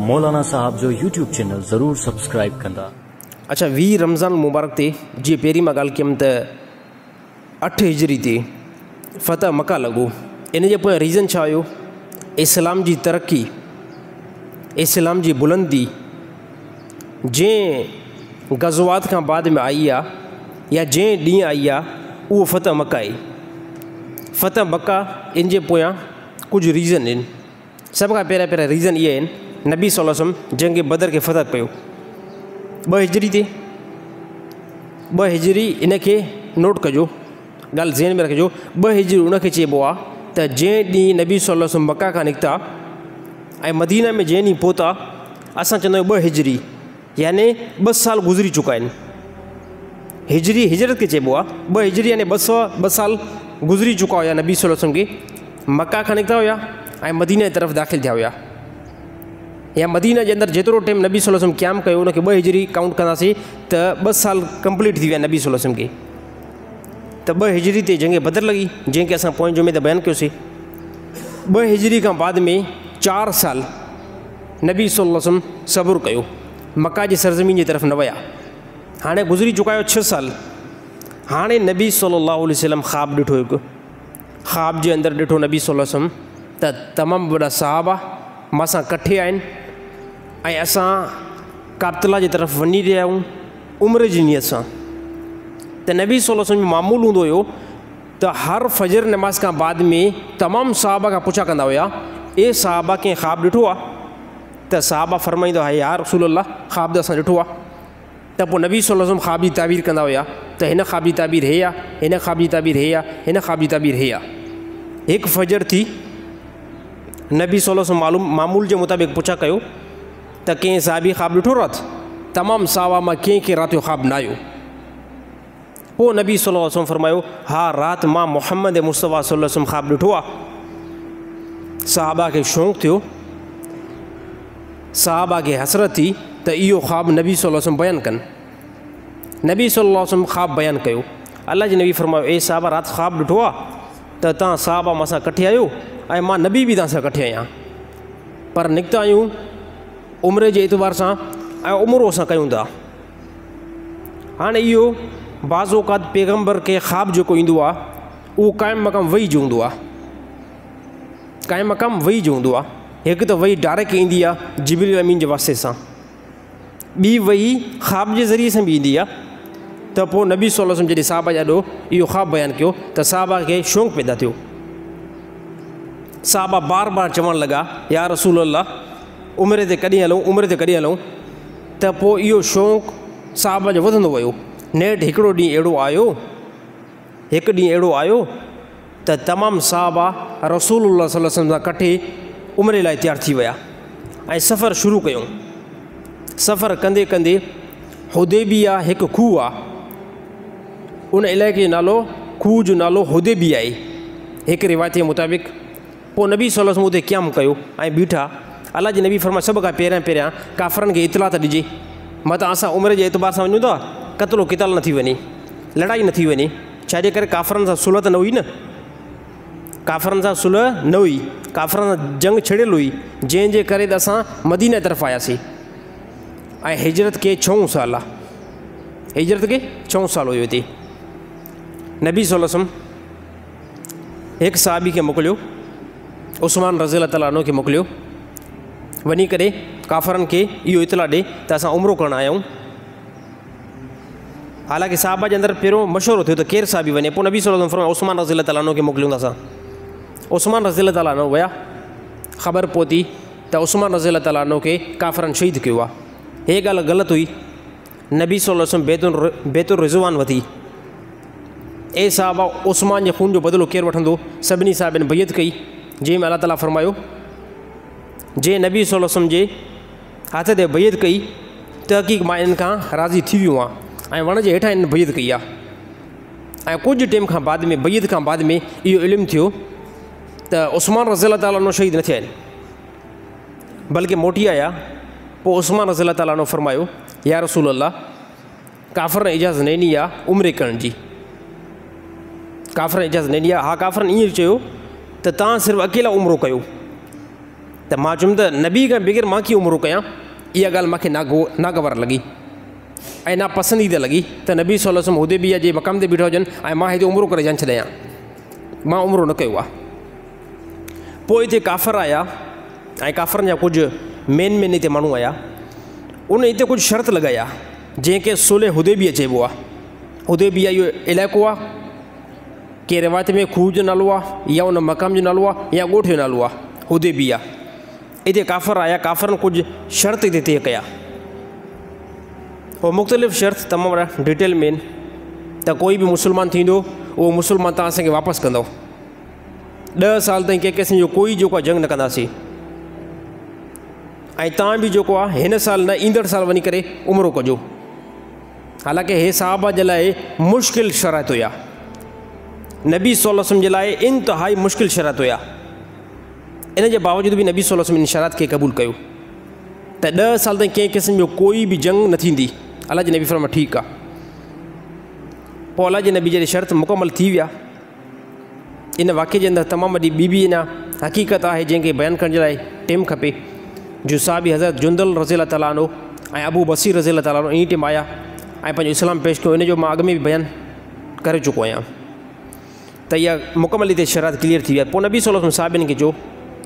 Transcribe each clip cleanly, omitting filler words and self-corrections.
मौलाना साहब जो YouTube channel ज़रूर subscribe कंदा। अच्छा 20 रमज़ान मुबारक ते जी पेरी मां ॻाल्हि कयमि त 8 हिजरी ते फ़तह मका लॻो। इन जे पोइ रीज़न छा हुयो? इस्लाम जी तरक़ी, इस्लाम जी बुलंदी जंहिं ग़ज़वात खां बाद में आई आहे या जंहिं ॾींहुं आई आहे उहो फ़तह मका आहे। फ़तह मका इन जे पोयां कुझु रीज़न आहिनि। सभ खां पहिरियां रीज़न इहे आहिनि, नबी सल्लल्लाहु अलैहि वसल्लम जंग बदर खे फ़तह कयो 2 हिजरी ते। 2 हिजरी इन खे नोट कजो, ॻाल्हि ज़हन में रखिजो। 2 हिजरी उनखे चइबो आहे त जंहिं ॾींहुं नबी सल्लल्लाहु अलैहि वसल्लम मका खां निकिता ऐं मदीना में जंहिं ॾींहुं पहुता असां चवंदा आहियूं 2 हिजरी, यानी 2 साल गुज़री चुका आहिनि। हिजरी हिजरत खे चइबो आहे। 2 हिजरी यानी 2 साल गुज़री चुका हुया नबी सल्लल्लाहु अलैहि वसल्लम खे। मका खां निकिता हुया ऐं मदीना जी तरफ़ दाख़िल थिया हुया, या मदीना जे अंदरि जेतिरो टाइम नबी सल्लल्लाहु अलैहि वसल्लम क़याम कयो उनखे 2 हिजरी काउंट कंदासीं त 2 साल कंप्लीट थी विया नबी सल्लल्लाहु अलैहि वसल्लम खे। त 2 हिजरी ते जंग बदर लॻी, जंहिंखे असां पोइ जुमे ते बयानु कयोसीं। 2 हिजरी खां बाद में 4 साल नबी सल्लल्लाहु अलैहि वसल्लम सब्र कयो, मका जी सरज़मीन जी तरफ़ न विया। हाणे गुज़री चुका आहियो 6 साल। हाणे नबी सल्लल्लाहु अलैहि वसल्लम ख़्वाब ॾिठो, हिकु ख़्वाब जे अंदरि ॾिठो नबी सल्लल्लाहु अलैहि वसल्लम त तमामु वॾा सहाबा मां कठे आहिनि ऐं असां काबतुल्लाह जी तरफ़ वञी रहिया आहियूं उमिरि जी नियत सां। त नबी सल्लल्लाहु अलैहि वसल्लम जो मामूल हूंदो हुयो त हर फजर नमाज़ खां बाद में तमामु सहाबा खां पुछा कंदा हुया, ए सहाबा कंहिं ख़्वाब ॾिठो आहे? त सहाबा फरमाईंदा हुआ, या रसूल अल्लाह ख़्वाब त असां ॾिठो आहे। त पोइ नबी सल्लल्लाहु अलैहि वसल्लम ख़्वाब जी ताबीर कंदा हुया त हिन ख़्वाब जी ताबीर हे आहे, हिन ख़्वाब जी ताबीर हे आहे, हिन ख़्वाब जी ताबीर हे आहे। हिकु फजर थी नबी सल्लल्लाहु अलैहि वसल्लम मामूल जे मुताबिक़ पुछा कयो त कंहिं साहिबी ख़्वाब ॾिठो राति? तमामु सहाबा मां कंहिंखे राति जो ख़्वाब न आयो। पोइ नबी सल्लल्लाहु अलैहि वसल्लम फरमायो, हा राति मां मुहम्मद मुस्तफ़ा सल्लल्लाहु अलैहि वसल्लम ख़्वाब ॾिठो आहे। सहाबा खे शौक़ु थियो, सहाबा खे हसरत थी त इहो ख़्वाब नबी सल्लल्लाहु अलैहि वसल्लम बयानु कनि। नबी सल्लल्लाहु अलैहि वसल्लम ख़्वाब बयानु कयो। अल्लाह जे नबी फरमायो, ए सहाबा राति ख़्वाब ॾिठो आहे त तव्हां सहाबा मां सां कठे आहियो ऐं मां नबी बि तव्हां सां कठे आहियां, पर निकिता आहियूं उमिरि जे एतबार सां ऐं उमिरि असां कयूं था। हाणे इहो बाज़ औक़ात पैगम्बर खे ख़्वाब जेको ईंदो आहे उहो क़ाइम मक़ाम वही जो हूंदो आहे। क़ाइम मक़ाम वही जो हूंदो आहे। हिकु त वही डायरेक्ट ईंदी आहे जिब्रील अमीन जे वास्ते सां, ॿी वही ख़्वाब जे ज़रिए सां बि ईंदी आहे। त पोइ नबी सल्लल्लाहु अलैहि वसल्लम जॾहिं सहाबा ॾाढो इहो ख़्वाब बयानु कयो त सहाबा खे शौक़ु पैदा थियो। सहाबा बार बार चवणु लॻा, या रसूल अल्लाह उमिरि ते कॾहिं हलूं, उमिरि ते कॾहिं हलूं? त पोइ इहो शौक़ु सहाबा जो वधंदो वियो। नेठि हिकिड़ो ॾींहुं अहिड़ो आयो, हिकु ॾींहुं अहिड़ो आयो त तमामु सहाबा रसूलुल्लाह सल्लल्लाहु अलैहि वसल्लम सां कठे उमिरि लाइ तयारु थी विया ऐं सफ़रु शुरू कयूं। सफ़रु कंदे कंदे हुदैबिया हिकु खूह आहे, उन इलाइक़े जो नालो, खूह जो नालो हुदैबिया आहे हिकु रिवायत जे मुताबिक़। पोइ नबी सल्लल्लाहु अलैहि वसल्लम उते क़याम कयो ऐं बीठा। अल्लाह जे नबी फरमाया, सभ खां पहिरियां काफ़रनि खे इतला त ॾिजे, मतां असां उमिरि जे एतबार सां वञूं था, क़त्लो क़िताल न थी वञे, लड़ाई न थी वञे। छाजे करे? काफ़रनि सां सुलह त न हुई न, काफ़रनि सां सुलह न हुई, काफ़रनि सां जंग छिड़ियल हुई, जंहिंजे करे त असां मदीना तरफ़ आयासीं। ऐं हिजरत खे 6 साल आहे, हिजरत खे 6 साल हुयो हिते। नबी सल्लल्लाहु अलैहि वसल्लम हिकु सहाबी खे मोकिलियो, उस्मान रज़ियल्लाहु ताला अन्हु खे मोकिलियो, वञी करे काफ़रनि खे इहो इतला ॾे त असां उमिरो करणु आया आहियूं। हालांकि सहाबा जे अंदरि पहिरियों मशवरो थियो त केरु सहाबी वञे। पोइ नबी सल्लल्लाहु अलैहि वसल्लम फरमायो, उस्मान रज़ियल्लाहु ताला अन्हु खे मोकिलियूं था असां। उस्मान रज़ियल्लाहु ताला अन्हु विया, ख़बर पहुती त उस्मान रज़ियल्लाहु ताला अन्हु खे काफ़रनि शहीद कयो आहे। हे ॻाल्हि ग़लति हुई। नबी सल्लल्लाहु अलैहि वसल्लम बैतुर रिज़वान वठी, ए सहाबा उस्मान जे खून जो बदिलो केरु वठंदो? सभिनी साहिबनि बैत कई, जंहिंमें अल्लाह ताला फरमायो, जंहिं नबी सल्लल्लाहु अलैहि वसल्लम जे हथ ते बैत कई तहक़ीक़ मां इन्हनि खां राज़ी थी वियो आहियां ऐं वण जे हेठां इन्हनि बैत कई आहे। ऐं कुझु टाइम खां बाद में, बैत खां बाद में इहो इल्मु थियो त उस्मान रज़ियल्लाहु ताला अन्हु शहीद न थिया आहिनि, बल्कि मोटी आया। पोइ उस्मान रज़ियल्लाहु ताला अन्हु फरमायो, या रसूल अल्लाह काफ़र ने इजाज़त न ॾिनी आहे उमिरि करण जी, काफ़र इजाज़त न ॾिनी आहे। हा काफ़रनि ईअं चयो त तव्हां सिर्फ़ु अकेला उमिरो कयो, त मां चयुमि त नबी खां बग़ैर मां कीअं उमिरो कयां, इहा ॻाल्हि मूंखे नागवार लॻी ऐं नापसंदीदा लॻी त नबी सल्लल्लाहु अलैहि वसल्लम हुदैबिया जे मक़ाम ते बीठा हुजनि ऐं मां हिते उमिरो करे जान छॾियां। मां उमिरो न कयो आहे। पोइ हिते काफ़र आया ऐं काफ़रनि जा कुझु मेन हिते माण्हू आया। उन हिते कुझु शर्त लॻाया जंहिंखे सुलह हुदैबिया चइबो आहे। हुदैबिया इहो इलाइक़ो आहे, कंहिं रिवायत में खूह जो नालो आहे या उन मक़ाम जो नालो आहे या ॻोठ जो नालो आहे हुदैबिया। हिते काफ़र आया, काफ़रनि कुझु शर्त हिते तय कया। उहो मुख़्तलिफ़ शर्त तमामु डिटेल में त कोई बि मुस्लमान थींदो उहो मुस्लमान तव्हां असांखे वापसि कंदो। 10 साल ताईं कंहिं क़िस्म जो कोई जेको आहे जंग न कंदासीं ऐं तव्हां बि जेको आहे हिन साल न ईंदड़ साल वञी करे उमिरो कजो। हालांकि हे सहाबा जे लाइ मुश्किल शराइत हुया, नबी सल्लल्लाहु अलैहि वसल्लम जे लाइ इंतिहाई मुश्किल शराइत हुया। इन जे बावजूद बि नबी सल्लल्लाहु अलैहि वसल्लम इन शराइत खे क़बूल कयो त 10 साल ताईं कंहिं क़िस्म जो कोई बि जंग न थींदी। अलाह जे नबी फरमाया ठीकु आहे। पोइ अलाह जे नबी जॾहिं शर्त मुकमल थी विया, इन वाक़े जे अंदरि तमामु वॾी ॿी अञा हक़ीक़त आहे जंहिंखे बयानु करण जे लाइ टाइम खपे। जो साहबी हज़रत जुंदल रज़ियल्लाहु ताला अन्हु ऐं अबू बसीर रज़ियल्लाहु ताला अन्हु इन टाइम आया ऐं पंहिंजो इस्लाम पेश कयो। इन जो मां अॻु में बि बयानु करे चुको आहियां त इहा मुकमल हिते शराइत क्लियर थी विया। पोइ नबी सल्लल्लाहु अलैहि वसल्लम साहिबनि खे चयो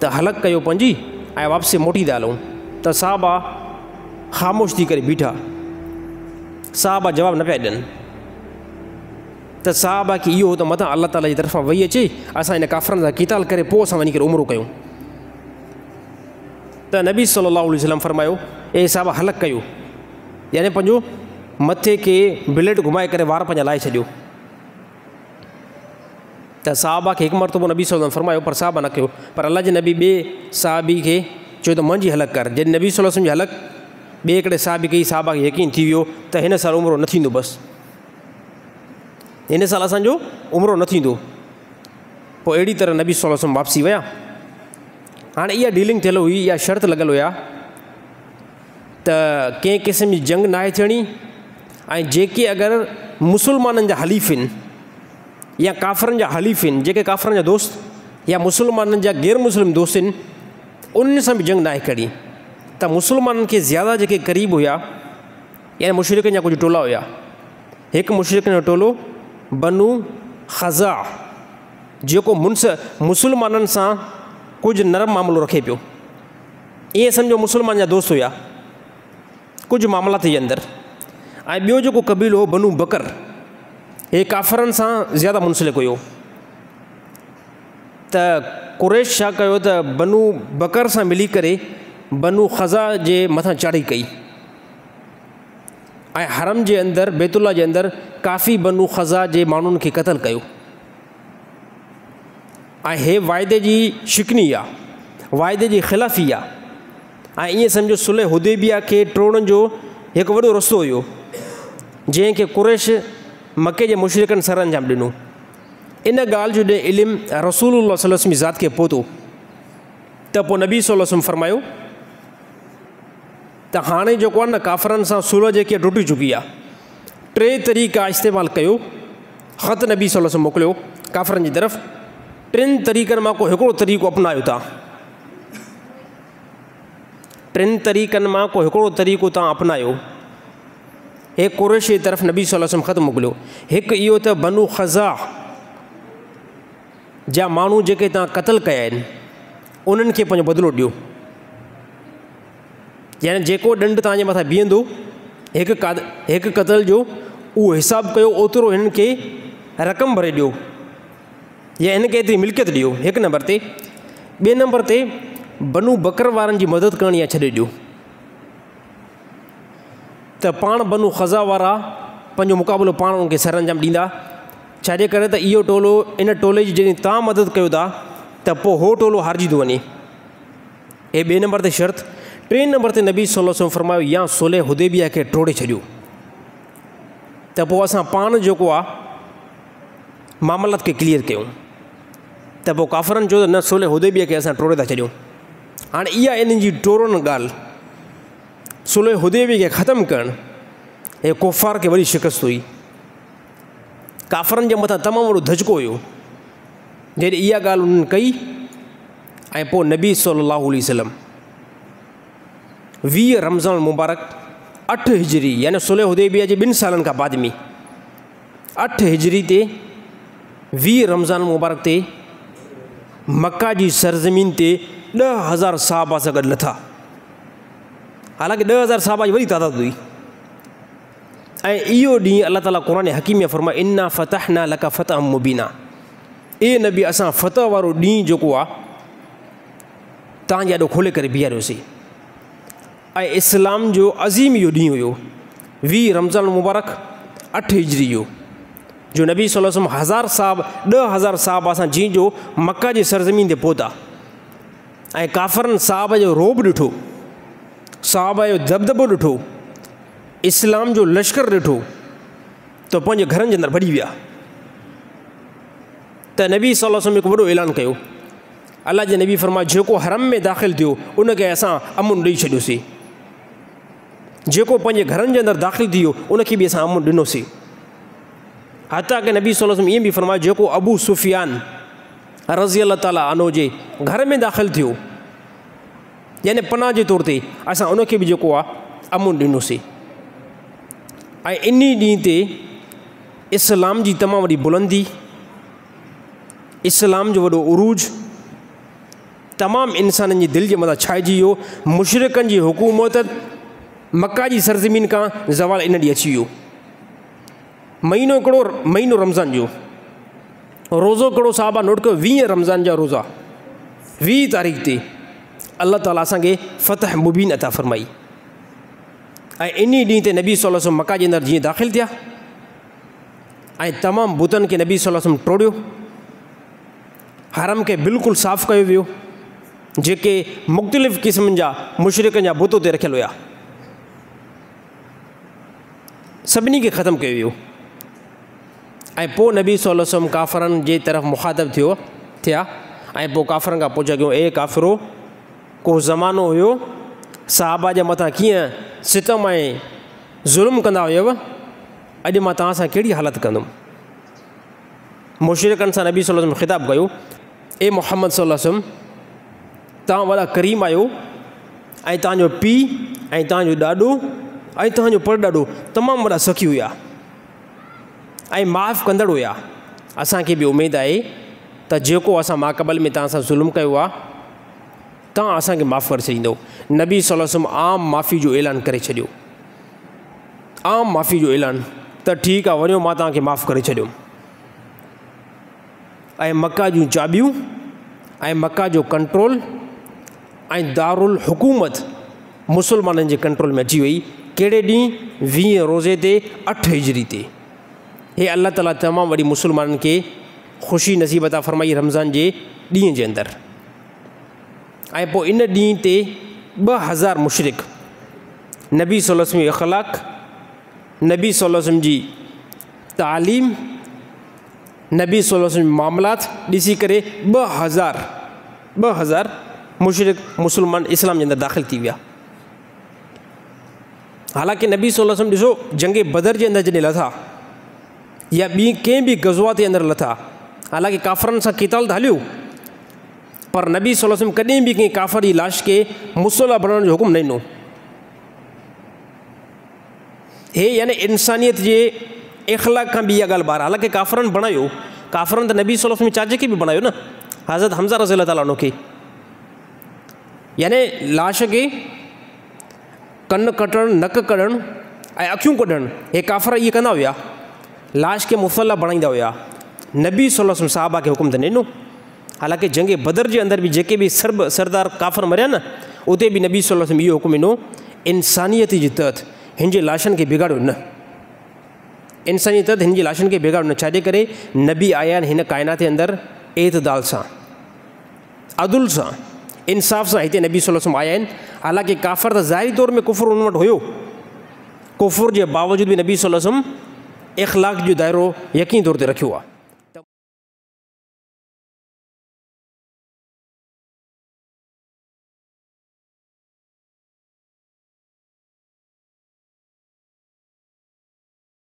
त हलक कयो पंहिंजी ऐं वापसी मोटी था हलूं। त साहबा ख़ामोश थी करे बीठा, साहबा जवाबु न पिया ॾियनि। त साहबा खे इहो त मथां अलाह ताला जी तरफ़ां वेही अचे असां हिन काफ़रनि सां क़िताल करे पोइ असां वञी करे उमिरो कयूं। त नबी सल्लल्लाहु अलैहि वसल्लम फरमायो ए साहबा हलक कयो, यानी पंहिंजो मथे खे ब्लेड घुमाए करे वार पंहिंजा लाहे छॾियो। त साहबा खे हिकु मरतबो नबी सल्लल्लाहु अलैहि वसल्लम फरमायो पर साहबा न कयो। पर अलाह जे नबी ॿिए साहबी खे चयो त मुंहिंजी हलक कर। जॾहिं नबी सल्लल्लाहु अलैहि वसल्लम जी हलक ॿिए हिकिड़े साहबी कई, साहबा खे यकीन थी वियो त हिन साल उमिरो न थींदो, बसि हिन साल असांजो उमिरो न थींदो। पोइ अहिड़ी तरह नबी सल्लल्लाहु अलैहि वसल्लम वापसी विया। हाणे इहा डीलिंग थियल हुई, इहा शर्त लॻल हुया त कंहिं क़िस्म जी जंग नाहे थियणी ऐं जेके अगरि मुस्लमाननि जा हलीफ़ आहिनि या काफ़रनि जा हलीफ़ आहिनि, जेके काफ़रनि जा दोस्त या मुस्लमाननि जा गैर मुस्लिम दोस्त आहिनि, उन्हनि सां बि जंग नाहे करी। त मुस्लमाननि खे ज़्यादा जेके क़रीब हुया यानी मुशरिकनि जा कुझु टोला हुया। हिकु मुशरिकनि जो टोलो बनू ख़ज़ा जेको मुस्लमाननि सां कुझु नरम मामिलो रखे पियो, ईअं सम्झो मुस्लमान जा दोस्त हुया कुझु मामलात जे अंदरि। ऐं ॿियो जेको क़बीलो हो बनू बकर, हे काफ़रनि सां ज़्यादा मुंसलिक हुयो। त कुरैश छा कयो त बनू बकर सां मिली करे बनू ख़ज़ा जे मथां चढ़ाई कई ऐं हरम जे अंदरि बैतुल्ला जे अंदरि काफ़ी बनू ख़ज़ा जे माण्हुनि खे क़तल कयो। ऐं हे वाइदे जी शिकनी आहे, वाइदे जी ख़िलाफ़ी आहे। ऐं ईअं सम्झो सुलह हुदैबिया खे टोड़ण जो हिकु वॾो रस्तो हुयो जंहिंखे कुरैश मके जे मुशरिकनि सर अंजाम ॾिनो। इन ॻाल्हि जो ॾे इल्मु रसूलुल्लाह सल्लल्लाहु अलैहि वसल्लम जी ज़ात खे पहुतो त पोइ नबी सल्लल्लाहु अलैहि वसल्लम फरमायो त हाणे जेको आहे न काफ़रनि सां सुलह जेकी टुटी चुकी आहे, 3 तरीक़ा इस्तेमालु कयो। ख़त नबी सल्लल्लाहु अलैहि वसल्लम मोकिलियो काफ़रनि जी तरफ़, 3 तरीक़नि मां को हिकिड़ो तरीक़ो अपनायो था। 3 तरीक़नि मां को हिकिड़ो तरीक़ो तव्हां अपनायो। हे कुरैश जी तरफ़ नबी सल्लल्लाहु अलैहि वसल्लम ख़त मोकिलियो। हिकु इहो त बनू ख़ज़ा जा माण्हू जेके तव्हां क़तल कया आहिनि उन्हनि खे पंहिंजो बदिलो ॾियो। यानी जेको ॾंडु तव्हांजे मथां बीहंदो हिकु क़तल जो, उहो हिसाबु कयो ओतिरो हिननि खे रक़म भरे ॾियो या हिनखे एतिरी मिल्कियत ॾियो। 1 नंबर ते। 2 नंबर ते बनू बकर वारनि जी मदद करणी आहे, छॾे ॾियो। त पाण बनू ख़ज़ा वारा पंहिंजो मुक़ाबिलो पाण उनखे सर अंजाम ॾींदा। छाजे करे त इहो टोलो इन टोले जी जॾहिं तव्हां मदद कयो था त पोइ उहो टोलो हारिजी थो वञे। हे 2 नंबर ते शर्त। 3 नंबर ते नबी सल्लल्लाहु अलैहि वसल्लम फरमायो या सुलह हुदैबिया खे टोड़े छॾियो त पोइ असां पाण जेको आहे मामलात खे क्लियर कयूं। त पोइ काफ़रनि चयो त न, सुलह हुदैबिया खे असां टोड़े था छॾियूं। हाणे इहा इन्हनि जी टोड़ण ॻाल्हि, सुलह हुदैबिया खे ख़तमु करणु, हे कुफ़ार खे वॾी शिकस्त हुई। काफ़रनि जे मथां तमामु वॾो धचको हुयो। जॾहिं इहा ॻाल्हि उन्हनि कई ऐं पोइ नबी सल्लल्लाहु अलैहि वसल्लम 20 रमज़ान मुबारक 8 हिजरी यानी सुलह हुदैबिया जे 2 सालनि खां बाद में 8 हिजरी ते 20 रमज़ान मुबारक ते मक्का जी सरज़मीन ते 10,000 सहाबा सां गॾु लथा। हालांकि 10,000 सहाबा जी वॾी तादाद हुई ऐं इहो ॾींहुं अल्लाह ताला क़ुरान हकीम में फरमाए इन्ना फ़तहना लका फ़तहम मुबीना, ए नबी असां फ़तह वारो ॾींहुं जेको आहे तव्हांजे ॾाढो खोले करे बीहारियोसीं। ऐं इस्लाम जो अज़ीम इहो ॾींहुं हुयो 20 रमज़ान मुबारक 8 हिजरी जो नबी सल्लल्लाहु अलैहि वसल्लम 10,000 सहाबा सां जीअं जो मक्का जी सरज़मीन ते पहुता ऐं काफ़रनि सहाबा जो रोब ॾिठो, सहाबा जो दबदबो ॾिठो, इस्लाम जो लश्कर ॾिठो त पंहिंजे घरनि जे अंदरि भॼी विया। त नबी सल्लल्लाहु अलैहि वसल्लम हिकु वॾो ऐलान कयो। अल्लाह जे नबी फरमाए जेको हरम में दाख़िल थियो उनखे असां अमुन ॾेई छॾियोसीं, जेको पंहिंजे घरनि जे अंदरि दाख़िल थी वियो उनखे बि असां अमुन ॾिनोसीं। हता की नबी सल्लल्लाहु अलैहि वसल्लम ईअं बि फरमायो जेको अबू सुफ़ियान रज़ी अल्लाह ताला अनो जे घर में दाख़िल थियो यानी पनाह जे तौर ते असां उनखे बि जेको आहे अमुन ॾिनोसीं। ऐं इन ॾींहं ते इस्लाम जी तमामु वॾी बुलंदी, इस्लाम जो वॾो उरूज तमामु इंसाननि जी दिलि जे मथां छाइजी वियो। मुशरिकनि जी हुकूमत मक्का जी सरज़मीन खां ज़वाल इन ॾींहुं अची वियो। महीनो हिकिड़ो महीनो रमज़ान जो रोज़ो हिकिड़ो साहबा नोट कयो 20 रमज़ान जा रोज़ा 20 तारीख़ ते अल्लाह ताला असांखे फ़तह मुबीन अता फ़रमाई। ऐं इन ॾींहं ते नबी सल्लल्लाहु अलैहि वसल्लम मक्का जे अंदरि जीअं दाख़िल थिया ऐं तमामु बुतनि खे नबी सल्लल्लाहु अलैहि वसल्लम टोड़ियो, हरम खे बिल्कुलु साफ़ु कयो वियो, जेके मुख़्तलिफ़ क़िस्मनि जा मुशरिकनि जा बुत ते रखियल हुया सभिनी खे ख़तमु कयो वियो। ऐं पोइ नबी सल्लल्लाहु अलैहि वसल्लम काफ़रनि जे तरफ़ मुख़ातब थिया ऐं पोइ काफ़रनि खां पुछा कयूं ए काफ़िरो, को ज़मानो हुयो सहाबा जे मथां कीअं सितम ऐं ज़ुल्म कंदा हुयव, अॼु मां तव्हां सां कहिड़ी हालत कंदुमि। मुशरिकनि सां नबी सल्लल्लाहु अलैहि वसल्लम ख़िताबु कयो ए मोहम्मद सल्लल्लाहु अलैहि वसल्लम, तव्हां वॾा करीम आहियो ऐं तव्हांजो पीउ ऐं तव्हांजो ॾाॾो ऐं तव्हांजो परॾाॾो तमामु वॾा सखी हुया ऐं माफ़ु कंदड़ हुया। असांखे बि उमेदु आहे त जेको असां माक़बल में तव्हां सां ज़ुल्म कयो आहे तव्हां असांखे माफ़ु करे छॾींदो। नबी सल्लल्लाहु अलैहि वसल्लम आम माफ़ी जो ऐलान करे छॾियो, आम माफ़ी जो ऐलान त ठीकु आहे वञो मां तव्हांखे माफ़ु करे छॾियो। ऐं मक्का जूं चाबियूं ऐं मक्का जो कंट्रोल ऐं दारुल हुकूमत मुसलमाननि जे कंट्रोल में अची वई। कहिड़े ॾींहुं 20 रोज़े ते 8 हिजरी ते। हे अल्लाह ताला तमामु वॾी मुसलमाननि खे ख़ुशी नसीब अता फ़रमाई रमज़ान जे ॾींहं जे अंदरि। ऐं पोइ इन ॾींहं ते 2000 मुशरिक नबी सल्लल्लाहु अलैहि वसल्लम जी अख़लाक़, नबी सल्लल्लाहु अलैहि वसल्लम जी तालीम, नबी सल्लल्लाहु अलैहि वसल्लम मामलात ॾिसी करे 2000 मुशरिक मुसलमान इस्लाम जे अंदरि दाख़िल थी विया। हालांकि नबी सल्लल्लाहु अलैहि वसल्लम ॾिसो जंग बदर जे अंदरि जॾहिं लथा या ॿी कंहिं बि गज़वा जे अंदरि लथा, हालांकि काफ़रनि सां क़िताल त हलियो पर नबी सल्लल्लाहु अलैहि वसल्लम कॾहिं बि कंहिं काफ़र जी लाश खे मुसल्ला बणाइण जो हुकुम न ॾिनो। हे यानी इंसानियत जे इख़लाक़ खां बि इहा ॻाल्हि ॿाहिरि। हालांकि काफ़रनि बणायो, काफ़रनि त नबी सल्लल्लाहु अलैहि वसल्लम चाचे खे बि बणायो न, हज़रत हमज़ा रज़ी अल्लाह ताला अन्हु खे, यानी लाश खे कन कटणु, नक कढणु ऐं अखियूं कढणु हे काफ़र इहे कंदा हुया, लाश खे मुसल्ला बणाईंदा हुया। नबी सल्लल्लाहु अलैहि वसल्लम सहाबा खे हुकुम त ॾिनो। हालांकि जंग बदर जे अंदरि बि जेके बि सरदार काफ़र मरिया न उते बि नबी सल्लल्लाहु अलैहि वसल्लम इहो हुकुम ॾिनो इंसानियत जे तहत हिन जे लाशनि खे बिगाड़ियो न, इंसानियत तहत हिन जी लाशनि खे बिगाड़ियो न। छाजे करे नबी आया आहिनि हिन काइनात जे अंदरि एतदाल सां, अदुल सां, इंसाफ़ सां हिते नबी सल्लल्लाहु अलैहि वसल्लम आया आहिनि। हालांकि काफ़र त ज़ाहिरी तौर में कुफ़र उन वटि हुयो, कुफ़र जे बावजूद बि नबी सल्लल्लाहु अलैहि वसल्लम इख़लाक़ जो दाइरो यकीन तौर ते रखियो आहे।